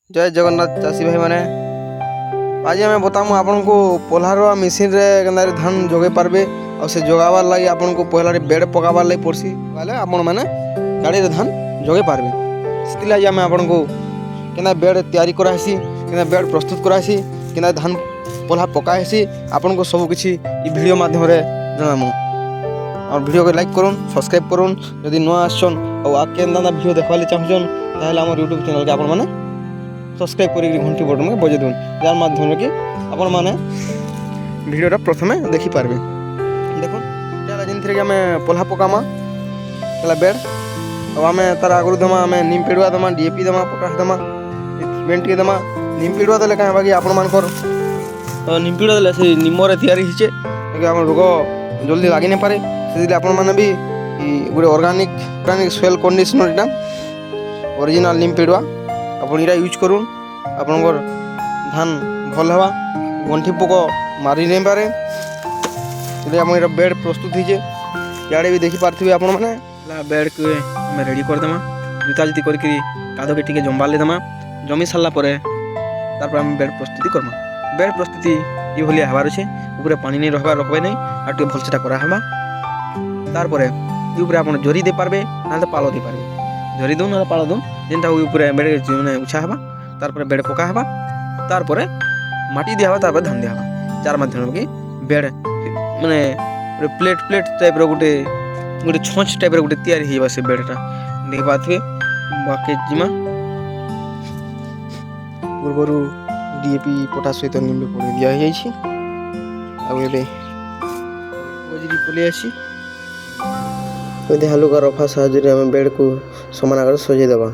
जय जगन्नाथ चाषी भाई मैंने आज आम बतामु आपन को पोल्हार मेसीन रे केना धान जोगे पारबे और से जोगावार लगी आपन को पहला बेड पकाबार लगी पड़सी वाले आपन माने गाड़ी रे धान जोगे पारबे सेति लागि आम आपन को केना बेड तैयारी करासी केना बेड प्रस्तुत करासी केना धान पोल्हा पकासी आपन को सब किछि ई वीडियो माध्यम रे जणामु और वीडियो को लाइक करूँ सब्सक्राइब करूँ यदि नुआ आसन और आगे एंता वीडियो देखा चाहून ताहले हमर यूट्यूब चैनल के आपन माने सब्सक्राइब करी घंटी बटन में बजे दून जार माध्यम कि आपण माने वीडियोटा प्रथमे देखि पारबे देखो तेला जिनथरे कि हमें पोल्हा पकामा तेला बेड अब हमें तार आगरु दमा हमें नीम पेड़ुआ दमा डीएपी दमा पोटास दमा सीमेंट के दमा नीम पेड़ुआ देले काहे बाकी आपण मानकर नीम पेड़ुआ देले से निम रे तयारी हिचे कि हम रोग जल्दी लागि नै पारे से आपण माने भी गुडे ऑर्गेनिक सोइल कंडीशनर इटा ओरिजिनल नीम पेड़ुआ आपण इरा यूज करूँ आपनकर धान भल हवा गंठी पोक मारी नहीं पारे आम इरा बेड प्रस्तुत होइए इे भी देखी पार्थिबे आपण माने बेड के हमें रेडी कर देमा जुता जुती करके कादो के टिके जम्बाले देमा जमी सारा पर हम बेड प्रस्तुति करमा बेड प्रस्तुति ये भलिया हबार अच्छे ऊपर पानी नहीं रखबे नहीं और टे भल सेटा करा हबा तार पर ये ऊपर आपण जरी दे पारबे ना तो पालो दे पारबे जरी दून ना पालो दून जेनटा ऊपर बेड माने उछा हबा तार पर बेड पका हबा तार पर माटी दिया हबा तार पर धान दिया हबा चार माध्यम की बेड माने प्लेट टाइप रो गोटे छोंच टाइप रो गोटे तैयारी हेबा से बेडटा देख पाथबे बाके जिमा पूर्वरु डीएपी पोटास सहित निम्बे पड़ी दिया जाई छी अब एबे ओजरी पले आसी ओदे हालुका रफा साहाଯ୍य हम बेड को समान आकार सजाई देबा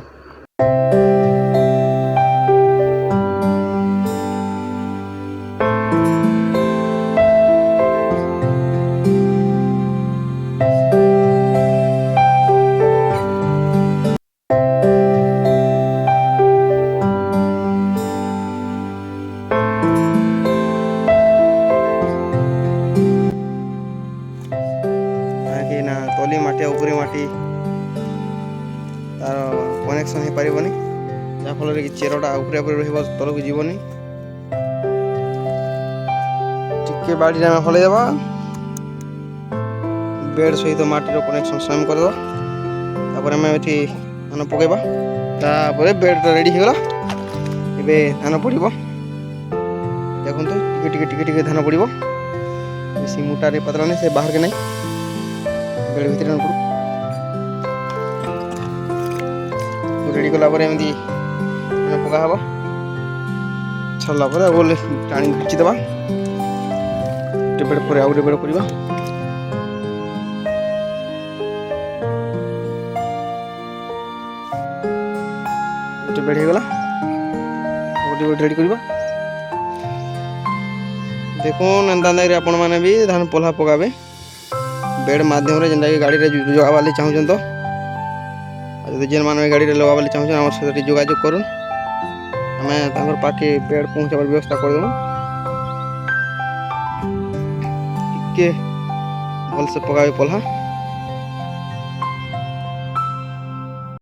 ना तली माटी ऊपरी माटी तार कनेक्शन हो पारबनी जहाँफल कि चेरटा उपरे उपरे रही तलक जीवनी टिके बाड़ी में हल देवा बेड सहित माटीर कनेक्शन स्वयं करदे आम ये धान पकेबा बेड रेडी हो गला एबे धान पड़ो देखो टिके टिके टिके धान पड़ो बेसी मोटा रे पतला नहीं से बाहर के नहीं बेड भीतर रेडी कला एमती पका हम छाड़ा पर बोले टाणी घिची देवा बेड पर आउ बेड पड़ा बेड हो गला गोटे बेड रेडी करवा देखुन एंता आपण मैंने भी धान पोल्हा पकाबे बेड माध्यम रे जेनटा गाड़ी रे जोगाबाली चाहूछन तो जदि जेन मान गाड़ी रे लगाबाली चाहूछन हमर साथे जोगाजोग करूँ हमें तांकर पाके बेड पहुंचाबार व्यवस्था कर देबो टिके भल से पकाबे पोल्हा।